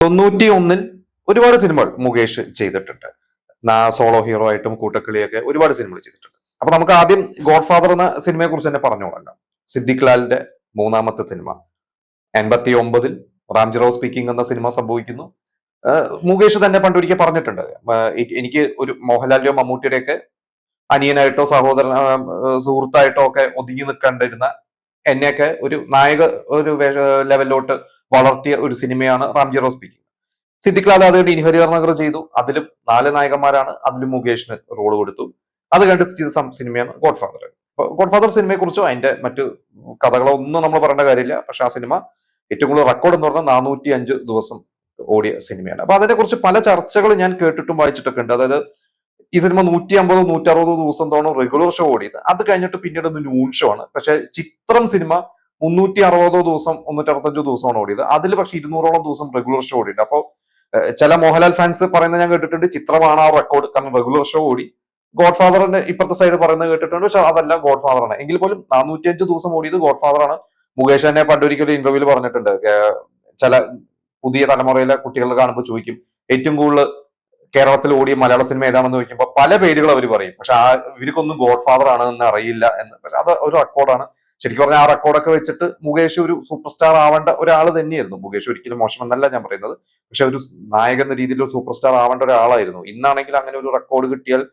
91 ഒരുപാട് സിനിമകൾ മുകേഷ് ചെയ്തിട്ടുണ്ട്. സോളോ ഹീറോ ആയിട്ടും കൂട്ടക്കിളിയൊക്കെ ഒരുപാട് സിനിമകൾ ചെയ്തിട്ടുണ്ട്. അപ്പൊ നമുക്ക് ആദ്യം ഗോഡ് ഫാദർ എന്ന സിനിമയെ കുറിച്ച് തന്നെ പറഞ്ഞു തുടങ്ങാം. സിദ്ദിഖ് ലാലിന്റെ മൂന്നാമത്തെ സിനിമ. 89 റാംജി റാവു സ്പീക്കിംഗ് എന്ന സിനിമ സംഭവിക്കുന്നു. മുകേഷ് തന്നെ പണ്ടൊരിക്കൽ പറഞ്ഞിട്ടുണ്ട്, എനിക്ക് ഒരു മോഹൻലാലിന്റെയോ മമ്മൂട്ടിയുടെയൊക്കെ അനിയനായിട്ടോ സഹോദരൻ സുഹൃത്തായിട്ടോ ഒക്കെ ഒതുങ്ങി നിൽക്കേണ്ടിരുന്ന എന്നെയൊക്കെ ഒരു നായക ഒരു ലെവലിലോട്ട് വളർത്തിയ ഒരു സിനിമയാണ് റാംജി റാവു സ്പീക്കിംഗ്. സിദ്ദിഖ് ലാൽ അത് കഴിഞ്ഞ് ഇൻഹരിയർ നഗർ ചെയ്തു. അതിലും 4 നായകന്മാരാണ്. അതിലും മുകേഷിന് റോള് കൊടുത്തു. അത് കണ്ട് ചെയ്ത സിനിമയാണ് ഗോഡ് ഫാദർ. ഗോഡ് ഫാദർ സിനിമയെ കുറിച്ചോ അതിന്റെ മറ്റു കഥകളോ ഒന്നും നമ്മൾ പറയേണ്ട കാര്യമില്ല. പക്ഷെ ആ സിനിമ ഏറ്റവും കൂടുതൽ റെക്കോർഡ് എന്ന് പറഞ്ഞാൽ 405 ദിവസം ഓടിയ സിനിമയാണ്. അപ്പൊ അതിനെ കുറിച്ച് പല ചർച്ചകൾ ഞാൻ കേട്ടിട്ടും വായിച്ചിട്ടൊക്കെ ഉണ്ട്. അതായത് ഈ സിനിമ 150 160 ദിവസം തോണം റെഗുലർ ഷോ ഓടിയത്. അത് കഴിഞ്ഞിട്ട് പിന്നീട് ഒന്ന് ന്യൂൺ ഷോ ആണ്. പക്ഷെ ചിത്രം സിനിമ 360 ദിവസം 365 ദിവസമാണ് ഓടിയത്. അതിൽ പക്ഷെ 200ഓളം ദിവസം റെഗുലർ ഷോ ഓടിയിട്ടുണ്ട്. അപ്പോൾ ചില മോഹൻലാൽ ഫാൻസ് പറയുന്നത് ഞാൻ കേട്ടിട്ടുണ്ട്, ചിത്രമാണ് ആ റെക്കോർഡ്, കാരണം റെഗുലർ ഷോ ഓടി. ഗോഡ് ഫാദറിന്റെ ഇപ്പുറത്തെ സൈഡ് പറയുന്നത് കേട്ടിട്ടുണ്ട്, പക്ഷെ അതല്ല ഗോഡ് ഫാദർ ആണ്. എങ്കിൽ പോലും 405 ദിവസം ഓടിയത് ഗോഡ് ഫാദർ ആണ്. മുകേഷ് തന്നെ പണ്ടൊരിക്കലും ഇന്റർവ്യൂവിൽ പറഞ്ഞിട്ടുണ്ട്, ചില പുതിയ തലമുറയിലെ കുട്ടികൾ കാണുമ്പോൾ ചോദിക്കും ഏറ്റവും കൂടുതൽ കേരളത്തിൽ ഓടിയ മലയാള സിനിമ ഏതാണെന്ന് ചോദിക്കുമ്പോൾ പല പേരുകൾ അവർ പറയും. പക്ഷെ ഇവർക്കൊന്നും ഗോഡ് ഫാദർ ആണ് എന്ന് അറിയില്ല എന്ന്. പക്ഷെ അത് ഒരു റെക്കോർഡാണ്. ശരിക്കും പറഞ്ഞാൽ ആ റെക്കോർഡൊക്കെ വെച്ചിട്ട് മുകേഷ് ഒരു സൂപ്പർ സ്റ്റാർ ആവേണ്ട ഒരാൾ തന്നെയായിരുന്നു. മുകേഷ് ഒരിക്കലും മോശമെന്നല്ല ഞാൻ പറയുന്നത്. പക്ഷെ ഒരു നായകൻ എന്ന രീതിയിൽ ഒരു സൂപ്പർ സ്റ്റാർ ആവേണ്ട ഒരാളായിരുന്നു. ഇന്നാണെങ്കിൽ അങ്ങനെ ഒരു റെക്കോർഡ് കിട്ടിയാൽ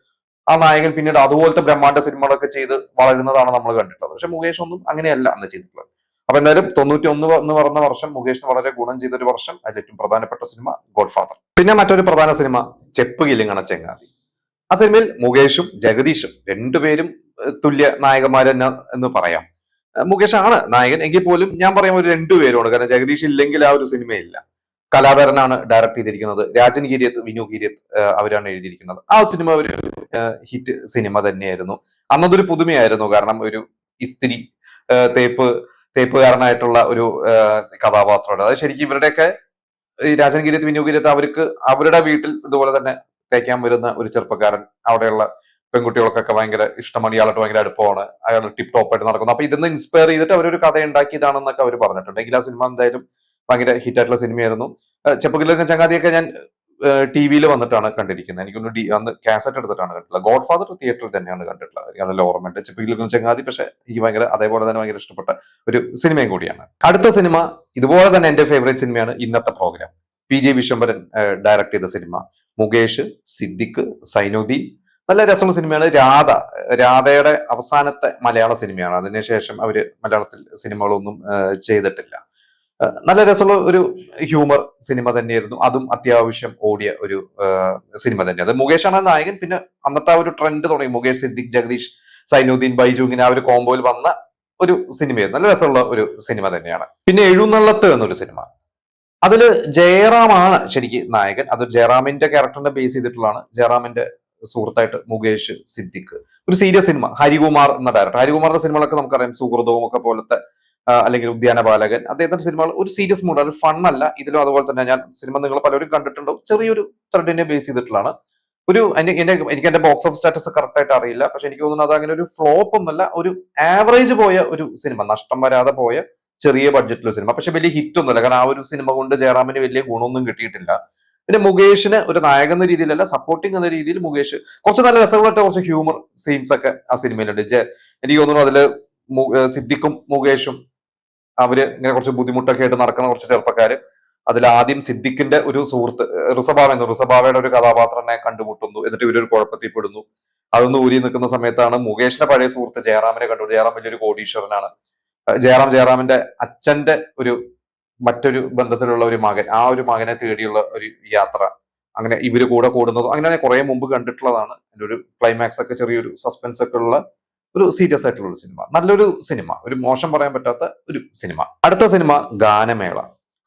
ആ നായകൻ പിന്നീട് അതുപോലത്തെ ബ്രഹ്മാണ്ഡ സിനിമകളൊക്കെ ചെയ്ത് വളരുന്നതാണ് നമ്മൾ കണ്ടിട്ടുള്ളത്. പക്ഷെ മുകേഷ് ഒന്നും അങ്ങനെയല്ല അന്ന് ചെയ്തിട്ടുള്ളത്. അപ്പൊ എന്തായാലും 91 എന്ന് പറഞ്ഞ വർഷം മുകേഷിന് വളരെ ഗുണം ചെയ്ത ഒരു വർഷം. അതിൽ ഏറ്റവും പ്രധാനപ്പെട്ട സിനിമ ഗോഡ് ഫാദർ. പിന്നെ മറ്റൊരു പ്രധാന സിനിമ ചെപ്പ് കിലിങ്ങണ ചെങ്ങാതി. ആ സിനിമയിൽ മുകേഷും ജഗദീഷും രണ്ടുപേരും തുല്യ നായകന്മാരെന്ന് എന്ന് പറയാം. മുകേഷ് ആണ് നായകൻ എങ്കിൽ പോലും ഞാൻ പറയാം ഒരു രണ്ടുപേരുമാണ്. കാരണം ജഗദീഷ് ഇല്ലെങ്കിൽ ആ ഒരു സിനിമയില്ല. കലാധരനാണ് ഡയറക്ട് ചെയ്തിരിക്കുന്നത്. രാജൻ ഗിരിയത്ത്, വിനു ഗിരിയത്ത് അവരാണ് എഴുതിയിരിക്കുന്നത്. ആ സിനിമ ഒരു ഹിറ്റ് സിനിമ തന്നെയായിരുന്നു. അന്നതൊരു പുതുമയായിരുന്നു. കാരണം ഒരു ഇസ്തിരി തേപ്പുകാരനായിട്ടുള്ള ഒരു കഥാപാത്രമാണ്. അത് ശരിക്കും ഇവരുടെയൊക്കെ ഈ രാജൻ ഗിരിയത്ത്, വിനു ഗിരിയത്ത് അവർക്ക് അവരുടെ വീട്ടിൽ ഇതുപോലെ തന്നെ തേക്കാൻ വരുന്ന ഒരു ചെറുപ്പക്കാരൻ, അവിടെയുള്ള പെൺകുട്ടികൾക്കൊക്കെ ഭയങ്കര ഇഷ്ടമാണ്, ഇയാളായിട്ട് ഭയങ്കര അടുപ്പമാണ്, അയാൾ ടിപ് ടോപ്പ് ആയിട്ട് നടക്കുന്നു. അപ്പൊ ഇതിന്ന് ഇൻസ്പയർ ചെയ്തിട്ട് അവരൊരു കഥ ഉണ്ടാക്കിയതാണെന്നൊക്കെ അവർ പറഞ്ഞിട്ടുണ്ട്. എങ്കിൽ ആ സിനിമ എന്തായാലും ഭയങ്കര ഹിറ്റായിട്ടുള്ള സിനിമയായിരുന്നു. ചെപ്പ് കിലിങ്ങണ ചങ്ങാതിയൊക്കെ ഞാൻ ടിവിയിൽ വന്നിട്ടാണ് കണ്ടിരിക്കുന്നത്. എനിക്കൊന്ന് അന്ന് കാസറ്റ് എടുത്തിട്ടാണ് കണ്ടിട്ടുള്ളത്. ഗോഡ് ഫാദർ തിയേറ്ററിൽ തന്നെയാണ് കണ്ടിട്ടുള്ളത്. എനിക്ക് നല്ല ഓർമ്മയുണ്ട്. ചെപ്പ് കിലിങ്ങണ ചങ്ങാതി പക്ഷെ എനിക്ക് ഭയങ്കര അതേപോലെ തന്നെ ഭയങ്കര ഇഷ്ടപ്പെട്ട ഒരു സിനിമയും കൂടിയാണ്. അടുത്ത സിനിമ ഇതുപോലെ തന്നെ എന്റെ ഫേവറേറ്റ് സിനിമയാണ് ഇന്നത്തെ പ്രോഗ്രാം. PJ വിശ്വംഭരൻ ഡയറക്ട് ചെയ്ത സിനിമ. മുകേഷ്, സിദ്ദിഖ്, സൈനുദ്ദീൻ. നല്ല രസമുള്ള സിനിമയാണ്. രാധയുടെ അവസാനത്തെ മലയാള സിനിമയാണ്. അതിനുശേഷം അവര് മലയാളത്തിൽ സിനിമകളൊന്നും ചെയ്തിട്ടില്ല. നല്ല രസമുള്ള ഒരു ഹ്യൂമർ സിനിമ തന്നെയായിരുന്നു. അതും അത്യാവശ്യം ഓടിയ ഒരു സിനിമ തന്നെയാണ്. അത് മുകേഷാണ് നായകൻ. പിന്നെ അന്നത്തെ ആ ഒരു ട്രെൻഡ് തുടങ്ങി. മുകേഷ്, സിദ്ദിഖ്, ജഗദീഷ്, സൈനുദ്ദീൻ, ബൈജു ഇങ്ങനെ ആ ഒരു കോംബോയിൽ വന്ന ഒരു സിനിമയായിരുന്നു. നല്ല രസമുള്ള ഒരു സിനിമ തന്നെയാണ്. പിന്നെ എഴുന്നള്ളത്ത് എന്നൊരു സിനിമ. അതില് ജയറാമാണ് ശരിക്കും നായകൻ. അത് ജയറാമിന്റെ ക്യാരക്ടറിനെ ബേസ് ചെയ്തിട്ടുള്ളതാണ്. ജയറാമിന്റെ സുഹൃത്തായിട്ട് മുകേഷ്, സിദ്ദിഖ്. ഒരു സീരിയസ് സിനിമ. ഹരികുമാർ എന്ന ഡയറക്ടർ. ഹരികുമാറിന്റെ സിനിമകളൊക്കെ നമുക്കറിയാം. സുഹൃതവും ഒക്കെ പോലത്തെ, അല്ലെങ്കിൽ ഉദ്യാന ബാലകൻ. അദ്ദേഹത്തിന്റെ സിനിമകൾ ഒരു സീരിയസ് മൂഡ്, ഒരു ഫൺ അല്ല. ഇതിലും അതുപോലെ തന്നെ ഞാൻ സിനിമ നിങ്ങൾ പലരും കണ്ടിട്ടുണ്ടാവും. ചെറിയൊരു ത്രെഡിനെ ബേസ് ചെയ്തിട്ടുള്ളതാണ്. എനിക്ക് എന്റെ ബോക്സ് ഓഫ് സ്റ്റാറ്റസ് കറക്റ്റ് ആയിട്ട് അറിയില്ല. പക്ഷെ എനിക്ക് തോന്നുന്നത് അത് അങ്ങനെ ഒരു ഫ്ലോപ്പ് ഒന്നല്ല, ഒരു ആവറേജ് പോയ ഒരു സിനിമ, നഷ്ടം വരാതെ പോയ ചെറിയ ബഡ്ജറ്റിലെ സിനിമ. പക്ഷെ വലിയ ഹിറ്റ് ഒന്നുമല്ല. കാരണം ആ ഒരു സിനിമ കൊണ്ട് ജയറാമിന് വലിയ ഗുണമൊന്നും കിട്ടിയിട്ടില്ല. പിന്നെ മുകേഷിന് ഒരു നായകൻ എന്ന രീതിയിലല്ല, സപ്പോർട്ടിങ് എന്ന രീതിയിൽ മുകേഷ് കുറച്ച് നല്ല രസങ്ങളായിട്ട് കുറച്ച് ഹ്യൂമർ സീൻസ് ഒക്കെ ആ സിനിമയിലുണ്ട്. എനിക്ക് തോന്നുന്നു അതില് സിദ്ദിഖും മുകേഷും അവര് ഇങ്ങനെ കുറച്ച് ബുദ്ധിമുട്ടൊക്കെ ആയിട്ട് നടക്കുന്ന കുറച്ച് ചെറുപ്പക്കാര്. അതിൽ ആദ്യം സിദ്ദിഖിന്റെ ഒരു സുഹൃത്ത് ഋസബാവയുടെ ഒരു കഥാപാത്രനെ കണ്ടുമുട്ടുന്നു. എന്നിട്ട് ഇവരൊരു കുഴപ്പത്തിൽ പെടുന്നു. അതൊന്ന് ഊരി നിൽക്കുന്ന സമയത്താണ് മുകേഷിന്റെ പഴയ സുഹൃത്ത് ജയറാമിനെ കണ്ടു. ജയറാം വലിയൊരു കോടീശ്വരനാണ്. ജയറാമിന്റെ അച്ഛന്റെ മറ്റൊരു ബന്ധത്തിലുള്ള ഒരു മകൻ, ആ ഒരു മകനെ തേടിയുള്ള ഒരു യാത്ര. അങ്ങനെ ഇവര് കൂടെ കൂടുന്നതും അങ്ങനെ ഞാൻ കുറെ മുമ്പ് കണ്ടിട്ടുള്ളതാണ്. അതിന്റെ ഒരു ക്ലൈമാക്സ് ഒക്കെ ചെറിയൊരു സസ്പെൻസ് ഒക്കെ ഉള്ള ഒരു സീരിയസ് ആയിട്ടുള്ള ഒരു സിനിമ. നല്ലൊരു സിനിമ, ഒരു മോശം പറയാൻ പറ്റാത്ത ഒരു സിനിമ. അടുത്ത സിനിമ ഗാനമേള.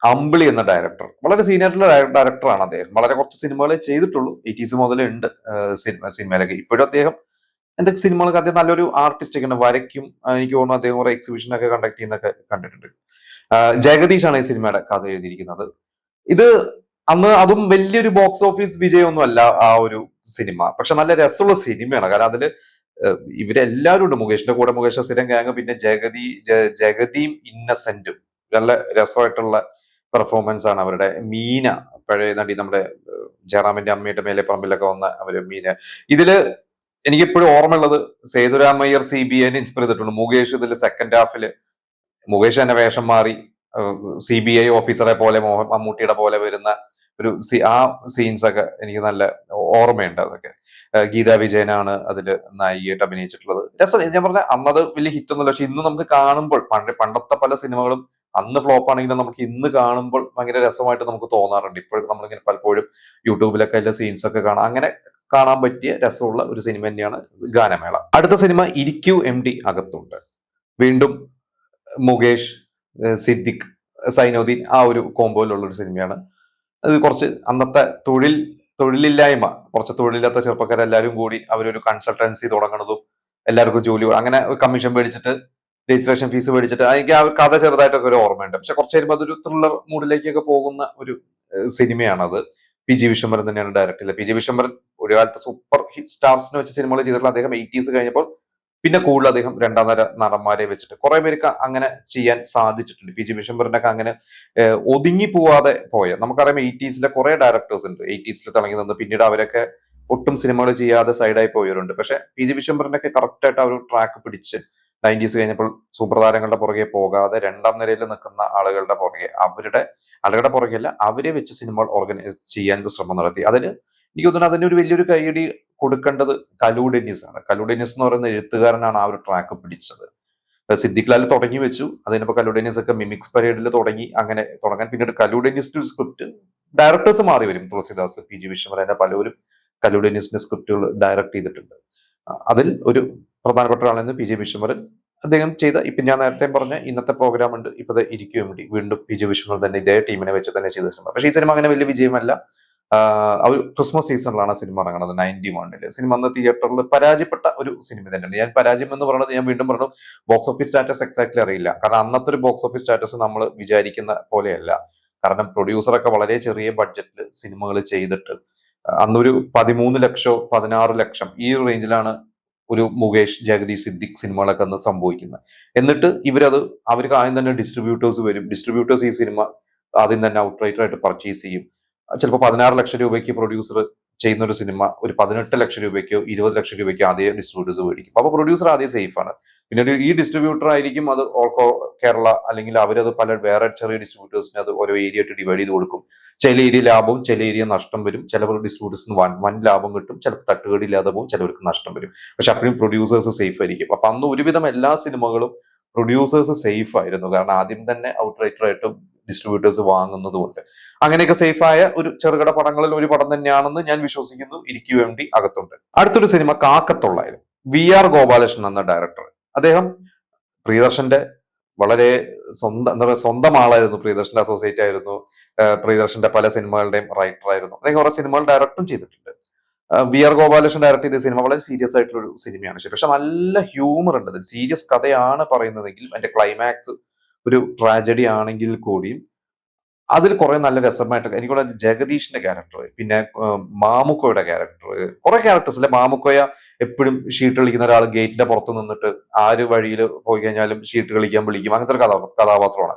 അമ്പിളി എന്ന ഡയറക്ടർ, വളരെ സീനിയർ ഡയറക്ടറാണ് അദ്ദേഹം. വളരെ കുറച്ച് സിനിമകളെ ചെയ്തിട്ടുള്ളൂ. 80s മുതലേ ഉണ്ട് സിനിമയിലൊക്കെ. ഇപ്പോഴും അദ്ദേഹം എന്തൊക്കെ സിനിമകളൊക്കെ അദ്ദേഹം നല്ലൊരു ആർട്ടിസ്റ്റ് ഒക്കെ വരയ്ക്കും. എനിക്ക് തോന്നുന്നു അദ്ദേഹം കുറെ എക്സിബിഷനൊക്കെ കണ്ടക്ട് ചെയ്യുന്നൊക്കെ കണ്ടിട്ടുണ്ട്. ജഗദീഷാണ് ഈ സിനിമയുടെ കഥ എഴുതിയിരിക്കുന്നത്. ഇത് അന്ന് അതും വലിയൊരു ബോക്സ് ഓഫീസ് വിജയമൊന്നും അല്ല ആ ഒരു സിനിമ. പക്ഷെ നല്ല രസമുള്ള സിനിമയാണ്. കാരണം അതില് ഇവരെല്ലാവരും ഉണ്ട്. മുകേഷിന്റെ കൂടെ മുകേഷ് സ്ഥിരം ഗാങ്, പിന്നെ ജഗതിയും ഇന്നസെന്റും. നല്ല രസമായിട്ടുള്ള പെർഫോമൻസ് ആണ് അവരുടെ. മീന പഴയ നടി നമ്മുടെ ജയറാമിന്റെ അമ്മയുടെ മേലെ പറമ്പിലൊക്കെ വന്ന അവര് മീന്. ഇതില് എനിക്കിപ്പോഴും ഓർമ്മയുള്ളത് സേതുരാമയ്യർ CBI ഇൻസ്പയർ ചെയ്തിട്ടുണ്ട്. മുകേഷ് ഇതിൽ സെക്കൻഡ് ഹാഫില് മുകേഷ് തന്നെ വേഷം മാറി CBI ഓഫീസറെ പോലെ മമ്മൂട്ടിയുടെ പോലെ വരുന്ന ആ സീൻസ് ഒക്കെ എനിക്ക് നല്ല ഓർമ്മയുണ്ട്. അതൊക്കെ ഗീതാ വിജയനാണ് അതില് നായികയായിട്ട് അഭിനയിച്ചിട്ടുള്ളത്. രസം. ഞാൻ പറഞ്ഞ അന്നത് വലിയ ഹിറ്റ് ഒന്നുമില്ല, പക്ഷെ ഇന്ന് നമുക്ക് കാണുമ്പോൾ പണ്ടത്തെ പല സിനിമകളും അന്ന് ഫ്ലോപ്പ് ആണെങ്കിലും നമുക്ക് ഇന്ന് കാണുമ്പോൾ ഭയങ്കര രസമായിട്ട് നമുക്ക് തോന്നാറുണ്ട്. ഇപ്പോഴും നമ്മളിങ്ങനെ പലപ്പോഴും യൂട്യൂബിലൊക്കെ അതിന്റെ സീൻസ് ഒക്കെ കാണാം. അങ്ങനെ കാണാൻ പറ്റിയ രസമുള്ള ഒരു സിനിമ തന്നെയാണ് ഗാനമേള. അടുത്ത സിനിമ ഇരിക്കൂ MD അകത്തുണ്ട്. വീണ്ടും മുകേഷ്, സിദ്ദിഖ്, സൈനുദ്ദീൻ ആ ഒരു കോമ്പോയിലുള്ള ഒരു സിനിമയാണ്. അത് കുറച്ച് അന്നത്തെ തൊഴിലില്ലായ്മ, കുറച്ച് തൊഴിലില്ലാത്ത ചെറുപ്പക്കാരെല്ലാവരും കൂടി അവരൊരു കൺസൾട്ടൻസി തുടങ്ങുന്നതും എല്ലാവർക്കും ജോലി അങ്ങനെ കമ്മീഷൻ മേടിച്ചിട്ട് രജിസ്ട്രേഷൻ ഫീസ് മേടിച്ചിട്ട് എനിക്ക് ആ കഥ ചെറുതായിട്ടൊക്കെ ഒരു ഓർമ്മയുണ്ട്. പക്ഷെ കുറച്ച് കഴിയുമ്പോൾ അതൊരു ത്രില്ലർ മൂഡിലേക്കൊക്കെ പോകുന്ന ഒരു സിനിമയാണത്. PG വിശ്വംഭരൻ തന്നെയാണ് ഡയറക്ട് ചെയ്തത്. PG വിശ്വംഭരൻ ഒരു കാലത്ത് സൂപ്പർ ഹിറ്റ് സ്റ്റാർസിനെ വെച്ച് സിനിമകൾ ചെയ്തിട്ടുള്ള അദ്ദേഹം 80s കഴിഞ്ഞപ്പോൾ പിന്നെ കൂടുതൽ അദ്ദേഹം രണ്ടാം തര നടന്മാരെ വെച്ചിട്ട് കുറെ പേർക്ക് അങ്ങനെ ചെയ്യാൻ സാധിച്ചിട്ടുണ്ട്. PG വിശ്വംഭരനൊക്കെ അങ്ങനെ ഒതുങ്ങി പോവാതെ പോയ, നമുക്കറിയാം 80s കുറെ ഡയറക്ടേഴ്സ് ഉണ്ട് 80s തിളങ്ങി നിന്ന് പിന്നീട് അവരൊക്കെ ഒട്ടും സിനിമകൾ ചെയ്യാതെ സൈഡായി പോയവരുണ്ട്. പക്ഷെ PG വിശ്വംഭരനൊക്കെ കറക്റ്റ് ആയിട്ട് ആ ഒരു ട്രാക്ക് പിടിച്ച് 90s കഴിഞ്ഞപ്പോൾ സൂപ്പർ താരങ്ങളുടെ പുറകെ പോകാതെ രണ്ടാം നിരയിൽ നിൽക്കുന്ന ആളുകളുടെ പുറകെ അല്ല, അവരെ വെച്ച് സിനിമകൾ ഓർഗനൈസ് ചെയ്യാൻ ഒരു ശ്രമം നടത്തി. അതിന് എനിക്ക് തോന്നുന്നു അതിന് ഒരു വലിയൊരു കൈയടി കൊടുക്കേണ്ടത് കലു ഡെന്നിസ് ആണ്. കലു ഡെന്നിസ് എന്ന് പറയുന്ന എഴുത്തുകാരനാണ് ആ ഒരു ട്രാക്ക് പിടിച്ചത്. സിദ്ദിഖ് ലാൽ തുടങ്ങി വെച്ചു, അതിനിപ്പോ കലു ഡെന്നിസ് ഒക്കെ മിമിക്സ് പരേഡിൽ തുടങ്ങി, അങ്ങനെ തുടങ്ങാൻ പിന്നീട് കലു ഡെന്നിസിന്റെ സ്ക്രിപ്റ്റ് ഡയറക്ടേഴ്സ് മാറി വരും. തുളസിദാസ്, PG വിശ്വംഭരൻ പലരും കലു ഡെന്നിസിന്റെ സ്ക്രിപ്റ്റുകൾ ഡയറക്ട് ചെയ്തിട്ടുണ്ട്. അതിൽ ഒരു പ്രധാനപ്പെട്ട ഒരാളെന്ന് PG വിശ്വംഭരൻ. അദ്ദേഹം ചെയ്ത ഇപ്പൊ ഞാൻ നേരത്തെ പറഞ്ഞ ഇന്നത്തെ പ്രോഗ്രാം ഉണ്ട്, ഇപ്പൊ ഇരിക്കും വേണ്ടി വീണ്ടും PG വിശ്വംഭരൻ തന്നെ ഇതേ ടീമിനെ വെച്ച് തന്നെ ചെയ്തിട്ടുണ്ട്. പക്ഷേ ഈ സിനിമ അങ്ങനെ വലിയ വിജയമല്ല. ഒരു ക്രിസ്മസ് സീസണിലാണ് സിനിമ ഇറങ്ങുന്നത് 91. സിനിമ അന്ന് തിയേറ്ററിൽ പരാജയപ്പെട്ട ഒരു സിനിമ തന്നെയാണ്. ഞാൻ പരാജയം എന്ന് പറയുന്നത് ഞാൻ വീണ്ടും പറഞ്ഞു, ബോക്സ് ഓഫീസ് സ്റ്റാറ്റസ് എക്സാക്ട്ലി അറിയില്ല. കാരണം അന്നത്തെ ഒരു ബോക്സ് ഓഫീസ് സ്റ്റാറ്റസ് നമ്മൾ വിചാരിക്കുന്ന പോലെയല്ല. കാരണം പ്രൊഡ്യൂസറൊക്കെ വളരെ ചെറിയ ബഡ്ജറ്റിൽ സിനിമകൾ ചെയ്തിട്ട് അന്നൊരു 13 ലക്ഷം 16 ലക്ഷം ഈ റേഞ്ചിലാണ് ഒരു മുകേഷ്, ജഗദീഷ്, സിദ്ദിഖ് സിനിമകളൊക്കെ അന്ന് സംഭവിക്കുന്നത്. എന്നിട്ട് അവർക്ക് ആദ്യം തന്നെ ഡിസ്ട്രിബ്യൂട്ടേഴ്സ് വരും. ഡിസ്ട്രിബ്യൂട്ടേഴ്സ് ഈ സിനിമ ആദ്യം തന്നെ ഔട്ട്റൈറ്റർ ആയിട്ട് പർച്ചേസ് ചെയ്യും. ചിലപ്പോൾ 16 ലക്ഷം രൂപയ്ക്ക് പ്രൊഡ്യൂസർ ചെയ്യുന്ന ഒരു സിനിമ ഒരു 18 ലക്ഷം രൂപയ്ക്കോ 20 ലക്ഷം രൂപയ്ക്കോ ആദ്യം ഡിസ്ട്രിബ്യൂട്ടേഴ്സ് മേടിക്കും. അപ്പൊ പ്രൊഡ്യൂസർ ആദ്യം സേഫ് ആണ്. പിന്നെ ഈ ഡിസ്ട്രിബ്യൂട്ടർ ആയിരിക്കും അത് ഓൾ കേരള, അല്ലെങ്കിൽ അവരത് വേറെ ചെറിയ ഡിസ്ട്രിബ്യൂട്ടേഴ്സിന് അത് ഓരോ ഏരിയ ആയിട്ട് ഡിവൈഡ് ചെയ്ത് കൊടുക്കും. ചില ഏരിയ ലാഭവും ചില ഏരിയ നഷ്ടം വരും. ചിലവർ ഡിസ്ട്രിബ്യൂട്ടേഴ്സിന് വൻ ലാഭം കിട്ടും, ചിലപ്പോൾ തട്ടുകേടില്ലാതെ പോകും, ചിലവർക്ക് നഷ്ടം വരും. പക്ഷെ അപ്പോഴും പ്രൊഡ്യൂസേഴ്സ് സേഫ് ആയിരിക്കും. അപ്പൊ അന്ന് ഒരുവിധം എല്ലാ സിനിമകളും പ്രൊഡ്യൂസേഴ്സ് സേഫ് ആയിരുന്നു. കാരണം ആദ്യം തന്നെ ഔട്ട്റൈറ്റർ ആയിട്ടും ഡിസ്ട്രിബ്യൂട്ടേഴ്സ് വാങ്ങുന്നത് കൊണ്ട്. അങ്ങനെയൊക്കെ സേഫായ ഒരു ചെറുകിട പടങ്ങളിൽ ഒരു പടം തന്നെയാണെന്ന് ഞാൻ വിശ്വസിക്കുന്നു ഇരിക്കു വേണ്ടി അകത്തുണ്ട്. അടുത്തൊരു സിനിമ കാക്കത്തൊള്ളായിരം. VR ഗോപാലകൃഷ്ണൻ എന്ന ഡയറക്ടർ. അദ്ദേഹം പ്രിയദർശന്റെ വളരെ സ്വന്തം ആളായിരുന്നു. പ്രിയദർശന്റെ അസോസിയേറ്റ് ആയിരുന്നു. പ്രിയദർശന്റെ പല സിനിമകളുടെയും റൈറ്റർ ആയിരുന്നു. അദ്ദേഹം കുറെ സിനിമകൾ ഡയറക്റ്റും ചെയ്തിട്ടുണ്ട്. VR ഗോപാലകൃഷ്ണൻ ഡയറക്ട് ചെയ്ത സിനിമ വളരെ സീരിയസ് ആയിട്ടുള്ള ഒരു സിനിമയാണ്. ശരി, പക്ഷെ നല്ല ഹ്യൂമർ ഉണ്ട്. സീരിയസ് കഥയാണ് പറയുന്നതെങ്കിൽ അതിന്റെ ക്ലൈമാക്സ് ഒരു ട്രാജഡി ആണെങ്കിൽ കൂടിയും അതിൽ കുറെ നല്ല രസമായിട്ട് എനിക്കുള്ള ജഗദീഷിന്റെ ക്യാരക്ടർ, പിന്നെ മാമുക്കോയുടെ ക്യാരക്ടർ, കുറെ ക്യാരക്ടേഴ്സ് അല്ലെ. മാമുക്കോയ എപ്പോഴും ഷീട്ട് കളിക്കുന്ന ഒരാൾ ഗേറ്റിന്റെ പുറത്ത് നിന്നിട്ട് ആര് വഴിയിൽ പോയി കഴിഞ്ഞാലും ഷീട്ട് കളിക്കാൻ വിളിക്കും, അങ്ങനത്തെ ഒരു കഥാപാത്രമാണ്.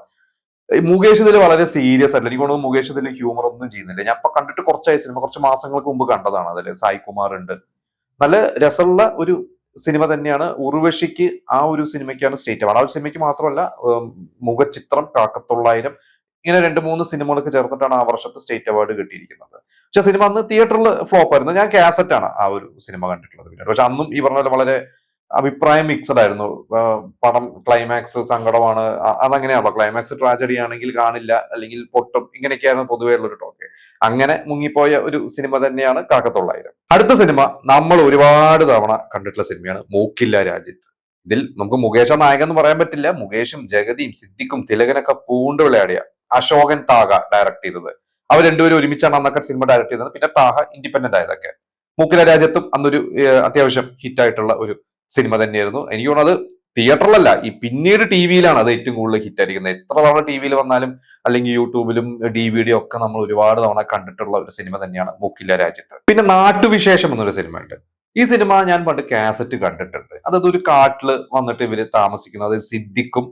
മുകേഷ് ഇതിൽ വളരെ സീരിയസ് ആയിട്ടില്ല. എനിക്ക് തോന്നുന്നു മുകേഷ് ഇതിൽ ഹ്യൂമർ ഒന്നും ചെയ്യുന്നില്ല. ഞാൻ ഇപ്പൊ കണ്ടിട്ട് കുറച്ചായി സിനിമ, കുറച്ച് മാസങ്ങൾക്ക് മുമ്പ് കണ്ടതാണ്. അതിൽ സായി കുമാർ ഉണ്ട്. നല്ല രസമുള്ള ഒരു സിനിമ തന്നെയാണ്. ഉർവശിക്ക് ആ ഒരു സിനിമയ്ക്കാണ് സ്റ്റേറ്റ് അവാർഡ്. ആ ഒരു സിനിമയ്ക്ക് മാത്രമല്ല, മുഖചിത്രം, കാക്കത്തൊള്ളായിരം, ഇങ്ങനെ 2-3 സിനിമകൾക്ക് ചേർത്തിട്ടാണ് ആ വർഷത്തെ സ്റ്റേറ്റ് അവാർഡ് കിട്ടിയിരിക്കുന്നത്. പക്ഷെ സിനിമ അന്ന് തിയേറ്ററിൽ ഫ്ലോപ്പ് ആയിരുന്നു. ഞാൻ കാസറ്റാണ് ആ ഒരു സിനിമ കണ്ടിട്ടുള്ളത് പിന്നീട്. പക്ഷെ അന്നും ഈ പറഞ്ഞ പോലെ വളരെ അഭിപ്രായം മിക്സഡ് ആയിരുന്നു. പടം ക്ലൈമാക്സ് സങ്കടമാണ്, അതങ്ങനെയാണല്ലോ. ക്ലൈമാക്സ് ട്രാജഡി ആണെങ്കിൽ കാണില്ല, അല്ലെങ്കിൽ പൊട്ടും, ഇങ്ങനെയൊക്കെയായിരുന്നു പൊതുവെയുള്ള ഒരു ടോക്ക്. അങ്ങനെ മുങ്ങിപ്പോയ ഒരു സിനിമ തന്നെയാണ് കാക്കത്തൊള്ളായിരം. അടുത്ത സിനിമ നമ്മൾ ഒരുപാട് തവണ കണ്ടിട്ടുള്ള സിനിമയാണ് മൂക്കില്ല രാജ്യത്ത്. ഇതിൽ നമുക്ക് മുകേഷ നായകൻ എന്ന് പറയാൻ പറ്റില്ല. മുകേഷും ജഗതിയും സിദ്ദിഖും തിലകനൊക്കെ പൂണ്ട് വിളയാടിയ അശോകൻ താഹ ഡയറക്ട് ചെയ്തത്. അവർ രണ്ടുപേരും ഒരുമിച്ചാണ് അന്നൊക്കെ സിനിമ ഡയറക്ട് ചെയ്തത്. പിന്നെ താഹ ഇൻഡിപെൻഡന്റ് ആയതൊക്കെ. മൂക്കില രാജ്യത്തും അന്നൊരു അത്യാവശ്യം ഹിറ്റായിട്ടുള്ള ഒരു സിനിമ തന്നെയായിരുന്നു. എനിക്ക് തോന്നുന്നത് തിയേറ്ററിലല്ല, ഈ പിന്നീട് ടിവിയിലാണ് അത് ഏറ്റവും കൂടുതൽ ഹിറ്റ് ആയിരിക്കുന്നത്. എത്ര തവണ ടിവിയിൽ വന്നാലും അല്ലെങ്കിൽ യൂട്യൂബിലും DVD ഒക്കെ നമ്മൾ ഒരുപാട് തവണ കണ്ടിട്ടുള്ള ഒരു സിനിമ തന്നെയാണ് മൂക്കില്ല രാജ്യത്ത്. പിന്നെ നാട്ടുവിശേഷം എന്നൊരു സിനിമ ഉണ്ട്. ഈ സിനിമ ഞാൻ പണ്ട് കാസറ്റ് കണ്ടിട്ടുണ്ട്. അതായത് ഒരു കാട്ടില് വന്നിട്ട് ഇവര് താമസിക്കുന്നത്, സിദ്ദിഖും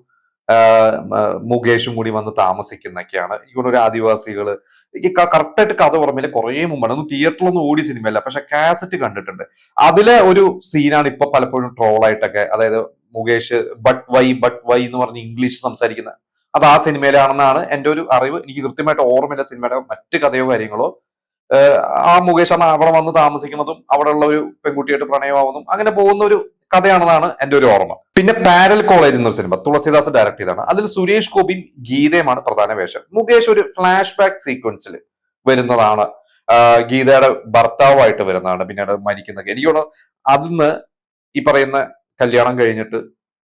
മുകേഷും കൂടി വന്ന് താമസിക്കുന്നൊക്കെയാണ്. ഇവിടെ ഒരു ആദിവാസികള് എനിക്ക് കറക്റ്റായിട്ട് കഥ ഓർമ്മയില്ല, കുറേ മുമ്പാണ്. ഒന്നും തിയേറ്ററിലൊന്നും ഓടി സിനിമയല്ല, പക്ഷെ കാസറ്റ് കണ്ടിട്ടുണ്ട്. അതിലെ ഒരു സീനാണ് ഇപ്പൊ പലപ്പോഴും ട്രോളായിട്ടൊക്കെ, അതായത് മുകേഷ് ബട്ട് വൈ എന്ന് പറഞ്ഞ് ഇംഗ്ലീഷ് സംസാരിക്കുന്ന അത് ആ സിനിമയിലാണെന്നാണ് എന്റെ ഒരു അറിവ്. എനിക്ക് കൃത്യമായിട്ട് ഓർമ്മയില്ല സിനിമയുടെ മറ്റു കഥയോ കാര്യങ്ങളോ. ആ മുകേഷ് അന്ന് അവിടെ വന്ന് താമസിക്കുന്നതും അവിടെയുള്ള ഒരു പെൺകുട്ടിയായിട്ട് പ്രണയമാവുന്നതും അങ്ങനെ പോകുന്ന ഒരു കഥയാണെന്നാണ് എന്റെ ഒരു ഓർമ്മ. പിന്നെ പാരൽ കോളേജ് എന്നൊരു സിനിമ തുളസിദാസ് ഡയറക്ട് ചെയ്താണ്. അതിൽ സുരേഷ് ഗോപിയും ഗീതയുമാണ് പ്രധാന വേഷം. മുകേഷ് ഒരു ഫ്ലാഷ് ബാക്ക് സീക്വൻസിൽ വരുന്നതാണ്, ഗീതയുടെ ഭർത്താവായിട്ട് വരുന്നതാണ്, പിന്നീട് മരിക്കുന്നതൊക്കെ. എനിക്ക് തോന്നുന്നു അതിന്ന് ഈ പറയുന്ന കല്യാണം കഴിഞ്ഞിട്ട്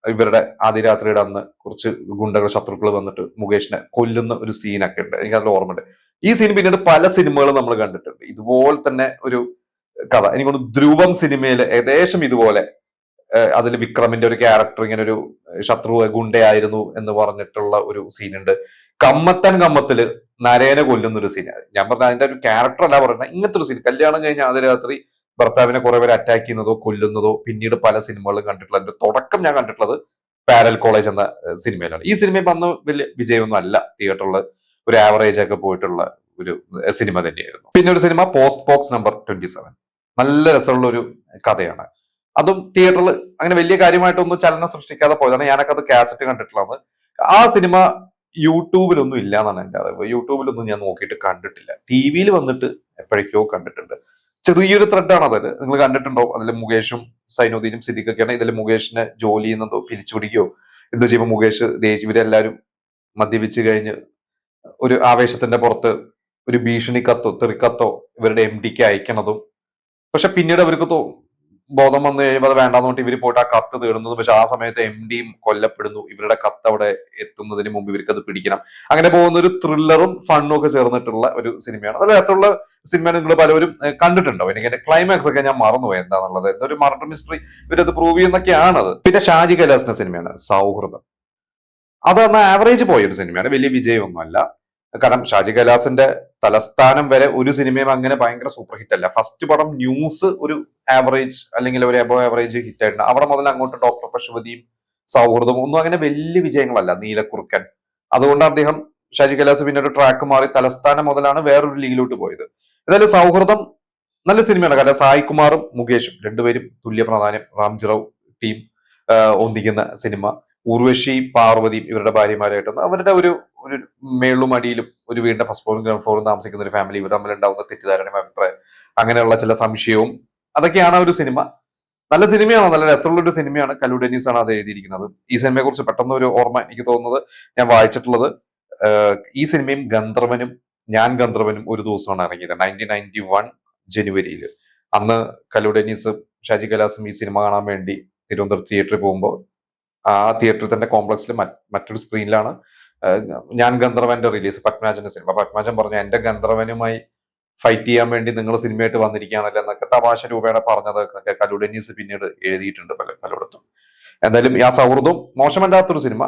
ഇവരുടെ ആദ്യ രാത്രിയുടെ അന്ന് കുറച്ച് ഗുണ്ടകൾ ശത്രുക്കൾ വന്നിട്ട് മുകേഷിനെ കൊല്ലുന്ന ഒരു സീനൊക്കെ ഉണ്ട്, എനിക്ക് അതിൽ ഓർമ്മയുണ്ട്. ഈ സീൻ പിന്നീട് പല സിനിമകളും നമ്മൾ കണ്ടിട്ടുണ്ട്, ഇതുപോലെ തന്നെ ഒരു കഥ. എനിക്കൊന്ന് ധ്രുവം സിനിമയിൽ ഏകദേശം ഇതുപോലെ അതിൽ വിക്രമിന്റെ ഒരു ക്യാരക്ടർ ഇങ്ങനെ ഒരു ശത്രു ഗുണ്ടയായിരുന്നു എന്ന് പറഞ്ഞിട്ടുള്ള ഒരു സീനുണ്ട്. കമ്മത്തില് നരേനെ കൊല്ലുന്ന ഒരു സീൻ, ഞാൻ പറഞ്ഞ അതിന്റെ ഒരു ക്യാരക്ടർ അല്ല പറയുന്നത്, ഇങ്ങനത്തെ ഒരു സീൻ. കല്യാണം കഴിഞ്ഞ ആദ്യ രാത്രി ഭർത്താവിനെ കുറെ പേര് അറ്റാക്ക് ചെയ്യുന്നതോ കൊല്ലുന്നതോ പിന്നീട് പല സിനിമകളും കണ്ടിട്ടുള്ള അതിന്റെ തുടക്കം ഞാൻ കണ്ടിട്ടുള്ളത് പാരൽ കോളേജ് എന്ന സിനിമയിലാണ്. ഈ സിനിമ അന്ന് വലിയ വിജയമൊന്നും അല്ല, തിയേറ്ററിൽ ഒരു ആവറേജ് ഒക്കെ പോയിട്ടുള്ള ഒരു സിനിമ തന്നെയായിരുന്നു. പിന്നെ ഒരു സിനിമ പോസ്റ്റ് ബോക്സ് നമ്പർ 27, നല്ല രസമുള്ള ഒരു കഥയാണ്. അതും തിയേറ്ററിൽ അങ്ങനെ വലിയ കാര്യമായിട്ടൊന്നും ചലനം സൃഷ്ടിക്കാതെ പോയതാണ്. ഞാനൊക്കെ അത് കാസറ്റ് കണ്ടിട്ടുള്ളത്. ആ സിനിമ യൂട്യൂബിലൊന്നും ഇല്ല എന്നാണ് എന്റെ അറിവ്. യൂട്യൂബിലൊന്നും ഞാൻ നോക്കിയിട്ട് കണ്ടിട്ടില്ല. ടി വിയിൽ വന്നിട്ട് എപ്പോഴേക്കോ കണ്ടിട്ടുണ്ട്. ചെറിയൊരു ത്രെഡാണ് അതിൽ, നിങ്ങൾ കണ്ടിട്ടുണ്ടോ? അതിൽ മുകേഷും സൈനുദ്ദീനും സിദ്ദിഖൊക്കെയാണ്. ഇതിൽ മുകേഷിനെ ജോലി ചെയ്യുന്നതോ പിരിച്ചുപിടിക്കുകയോ എന്തോ ചെയ്യുമ്പോൾ മുകേഷ് ഇവരെല്ലാവരും മദ്യപിച്ച് കഴിഞ്ഞ് ഒരു ആവേശത്തിന്റെ പുറത്ത് ഒരു ഭീഷണി കത്തോ തെറിക്കത്തോ ഇവരുടെ എം ഡിക്ക് അയക്കണതും, പക്ഷെ പിന്നീട് അവർക്ക് ബോധം വന്നു കഴിയുമ്പോൾ അത് വേണ്ടാന്ന് പറഞ്ഞിട്ട് ഇവർ പോയിട്ട് ആ കത്ത് തേടുന്നതും, പക്ഷെ ആ സമയത്ത് എം ഡിയും കൊല്ലപ്പെടുന്നു. ഇവരുടെ കത്ത് അവിടെ എത്തുന്നതിന് മുമ്പ് ഇവർക്ക് അത് പിടിക്കണം. അങ്ങനെ പോകുന്ന ഒരു ത്രില്ലറും ഫണ്ണും ഒക്കെ ചേർന്നിട്ടുള്ള ഒരു സിനിമയാണ്. നല്ല രസമുള്ള സിനിമ, നിങ്ങൾ പലവരും കണ്ടിട്ടുണ്ടോ? എനിക്ക് എന്റെ ക്ലൈമാക്സ് ഒക്കെ ഞാൻ മറന്നുപോയി എന്താണെന്നുള്ളത്. എന്തൊരു മർഡർ മിസ്റ്ററി ഇവരത് പ്രൂവ് ചെയ്യുന്നൊക്കെയാണ് അത്. പിന്നെ ഷാജി കൈലാസിന്റെ സിനിമയാണ് സൗഹൃദം. അത് അന്ന് ആവറേജ് പോയ ഒരു സിനിമയാണ്, വലിയ വിജയമൊന്നുമല്ല. കാരണം ഷാജി കൈലാസിന്റെ തലസ്ഥാനം വരെ ഒരു സിനിമയും അങ്ങനെ ഭയങ്കര സൂപ്പർ ഹിറ്റ് അല്ല. ഫസ്റ്റ് പടം ന്യൂസ് ഒരു ആവറേജ് അല്ലെങ്കിൽ ഒരു എബോ ആവറേജ് ഹിറ്റ് ആയിട്ടുണ്ട്. അവിടെ മുതൽ അങ്ങോട്ട് ഡോക്ടർ പശുപതിയും സൗഹൃദവും ഒന്നും അങ്ങനെ വലിയ വിജയങ്ങളല്ല. നീലക്കുറുക്കൻ, അതുകൊണ്ട് അദ്ദേഹം ഷാജി കൈലാസ് പിന്നെ ഒരു ട്രാക്ക് മാറി തലസ്ഥാനം മുതലാണ് വേറൊരു ലീഗിലോട്ട് പോയത്. ഏതായാലും സൗഹൃദം നല്ല സിനിമയാണ്. കാരണം സായികുമാറും മുകേഷും രണ്ടുപേരും തുല്യ പ്രാധാന്യം, റാംജിറാവ് ടീം ഒന്നിക്കുന്ന സിനിമ. ഉർവശി പാർവതിയും ഇവരുടെ ഭാര്യമാരായിട്ടൊന്ന് അവരുടെ ഒരു ഒരു മേളും അടിയിലും ഒരു വീടിന്റെ ഫസ്റ്റ് ഫ്ലോറും ഗ്രൗണ്ട് ഫ്ലോറും താമസിക്കുന്ന ഒരു ഫാമിലി, ഇവർ തമ്മിൽ ഉണ്ടാവുന്ന തെറ്റിദ്ധാരണയും അഭിപ്രായം, അങ്ങനെയുള്ള ചില സംശയവും അതൊക്കെയാണ് ഒരു സിനിമ. നല്ല സിനിമയാണ്, നല്ല രസമുള്ള ഒരു സിനിമയാണ്. കല്ലു ഡെന്നീസ് ആണ് അത് എഴുതിയിരിക്കുന്നത്. ഈ സിനിമയെ കുറിച്ച് പെട്ടെന്ന് ഒരു ഓർമ്മ എനിക്ക് തോന്നുന്നത്, ഞാൻ വായിച്ചിട്ടുള്ളത് ഈ സിനിമയും ഗന്ധർവനും ഞാൻ ഗന്ധർവനും ഒരു ദിവസമാണ് ഇറങ്ങിയത് 1991 ജനുവരിയിൽ. അന്ന് കല്ലു ഡെന്നീസ് ഷാജി കൈലാസും ഈ സിനിമ കാണാൻ വേണ്ടി തിരുവനന്തപുരത്ത് തിയേറ്ററിൽ പോകുമ്പോൾ ആ തിയേറ്ററിൽ തന്നെ കോംപ്ലക്സിൽ മറ്റൊരു സ്ക്രീനിലാണ് ഞാൻ ഗന്ധർവന്റെ റിലീസ്, പത്മരാജന്റെ സിനിമ. പത്മരാജൻ പറഞ്ഞു എന്റെ ഗന്ധർവനുമായി ഫൈറ്റ് ചെയ്യാൻ വേണ്ടി നിങ്ങൾ സിനിമയായിട്ട് വന്നിരിക്കുകയാണല്ലോ എന്നൊക്കെ തമാശ രൂപേണ പറഞ്ഞതൊക്കെ കല്ലു ഡെന്നീസ് പിന്നീട് എഴുതിയിട്ടുണ്ട് പലയിടത്തും. എന്തായാലും ആ സൗഹൃദം മോശമല്ലാത്തൊരു സിനിമ.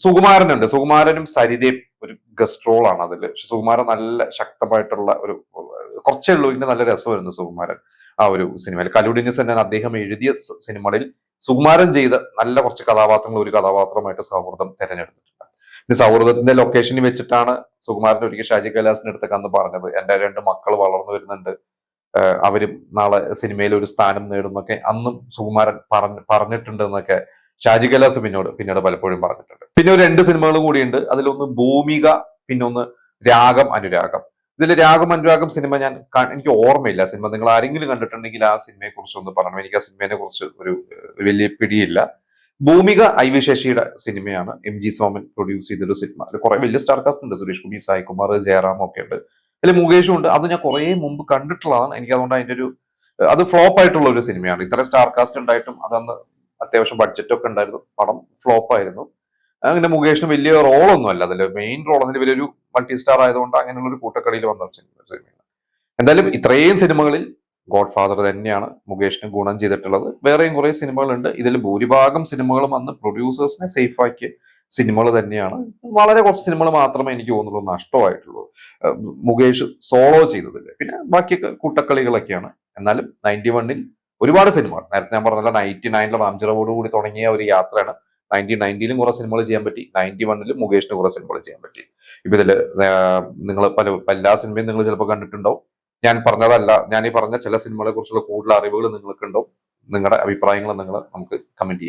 സുകുമാരനുണ്ട്, സുകുമാരനും സരിതയും ഒരു ഗസ്റ്റ് റോൾ ആണ് അതിൽ. പക്ഷെ സുകുമാരൻ നല്ല ശക്തമായിട്ടുള്ള ഒരു കുറച്ചേ ഉള്ളൂ, ഇതിന്റെ നല്ല രസമായിരുന്നു സുകുമാരൻ ആ ഒരു സിനിമയിൽ. കല്ലു ഡെന്നീസ് തന്നെ അദ്ദേഹം എഴുതിയ സിനിമകളിൽ സുകുമാരൻ ചെയ്ത നല്ല കുറച്ച് കഥാപാത്രങ്ങൾ ഒരു കഥാപാത്രമായിട്ട് സൗഹൃദം തിരഞ്ഞെടുത്തിട്ടുണ്ട്. ഇനി സൗഹൃദത്തിന്റെ ലൊക്കേഷനിൽ വെച്ചിട്ടാണ് സുകുമാരൻ ഒരിക്കൽ ഷാജി കൈലാസിന്റെ അടുത്തൊക്കെ അന്ന് പറഞ്ഞത്, എന്റെ 2 മക്കൾ വളർന്നു വരുന്നുണ്ട്, അവരും നാളെ സിനിമയിൽ ഒരു സ്ഥാനം നേടുന്നൊക്കെ അന്നും സുകുമാരൻ പറഞ്ഞിട്ടുണ്ട് എന്നൊക്കെ ഷാജി കൈലാസ് പിന്നീട് പലപ്പോഴും പറഞ്ഞിട്ടുണ്ട്. പിന്നെ ഒരു 2 സിനിമകളും കൂടിയുണ്ട്. അതിലൊന്ന് ഭൂമിക, പിന്നെ ഒന്ന് രാഗം അനുരാഗം. ഇതിൽ രാഗം അനുരാഗം സിനിമ എനിക്ക് ഓർമ്മയില്ല സിനിമ. നിങ്ങൾ ആരെങ്കിലും കണ്ടിട്ടുണ്ടെങ്കിൽ ആ സിനിമയെ കുറിച്ച് ഒന്ന് പറയണം. എനിക്ക് ആ സിനിമയെ കുറിച്ച് ഒരു വലിയ പിടിയില്ല. ഭൂമിക ഐ വി ശശിയുടെ സിനിമയാണ്. MG സോമൻ പ്രൊഡ്യൂസ് ചെയ്തൊരു സിനിമ. അതിൽ കുറെ വലിയ സ്റ്റാർ കാസ്റ്റ് ഉണ്ട്, സുരേഷ് ഗോപി, സായികുമാർ, ജയറാം ഒക്കെ ഉണ്ട്. അതിൽ മുകേഷും ഉണ്ട്. അത് ഞാൻ കുറെ മുമ്പ് കണ്ടിട്ടുള്ളതാണ്. എനിക്ക് അതുകൊണ്ട് അതിന്റെ അത് ഫ്ലോപ്പ് ആയിട്ടുള്ള ഒരു സിനിമയാണ്. ഇത്ര സ്റ്റാർ കാസ്റ്റ് ഉണ്ടായിട്ടും അതന്ന് അത്യാവശ്യം ബഡ്ജറ്റ് ഒക്കെ ഉണ്ടായിരുന്നു, പടം ഫ്ലോപ്പ് ആയിരുന്നു. അങ്ങനെ മുകേഷിന് വലിയ റോളൊന്നും അല്ല അതിൽ, മെയിൻ റോൾ അതിൽ വലിയൊരു മൾട്ടി സ്റ്റാർ ആയതുകൊണ്ട് അങ്ങനെയുള്ള ഒരു കൂട്ടക്കളിയിൽ വന്ന സിനിമയാണ്. എന്തായാലും ഇത്രയും സിനിമകളിൽ ഗോഡ് ഫാദർ തന്നെയാണ് മുകേഷിന് ഗുണം ചെയ്തിട്ടുള്ളത്. വേറെയും കുറെ സിനിമകളുണ്ട്. ഇതിൽ ഭൂരിഭാഗം സിനിമകളും അന്ന് പ്രൊഡ്യൂസേഴ്സിനെ സേഫ് ആക്കിയ സിനിമകൾ തന്നെയാണ്. വളരെ കുറച്ച് സിനിമകൾ മാത്രമേ എനിക്ക് തോന്നുള്ളൂ നഷ്ടമായിട്ടുള്ളൂ മുകേഷ് സോളോ ചെയ്തതില്ല. പിന്നെ ബാക്കിയൊക്കെ കൂട്ടക്കളികളൊക്കെയാണ്. എന്നാലും 91-ൽ ഒരുപാട് സിനിമകൾ, നേരത്തെ ഞാൻ പറഞ്ഞല്ലോ 99-ലെ റാംജിറാവോട് കൂടി തുടങ്ങിയ ഒരു യാത്രയാണ്. 1990-ലും കുറെ സിനിമകൾ ചെയ്യാൻ പറ്റി, 91-ലും മുകേഷിന് കുറെ സിനിമകൾ ചെയ്യാൻ പറ്റി. ഇപ്പൊ ഇതില് നിങ്ങൾ എല്ലാ സിനിമയും നിങ്ങൾ ചിലപ്പോൾ കണ്ടിട്ടുണ്ടാവും. ഞാൻ പറഞ്ഞതല്ല, ഞാൻ ഈ പറഞ്ഞ ചില സിനിമകളെ കുറിച്ചുള്ള കൂടുതൽ അറിവുകൾ നിങ്ങൾക്ക് ഉണ്ടാവും. നിങ്ങളുടെ അഭിപ്രായങ്ങൾ നിങ്ങൾ നമുക്ക് കമന്റ് ചെയ്യുക.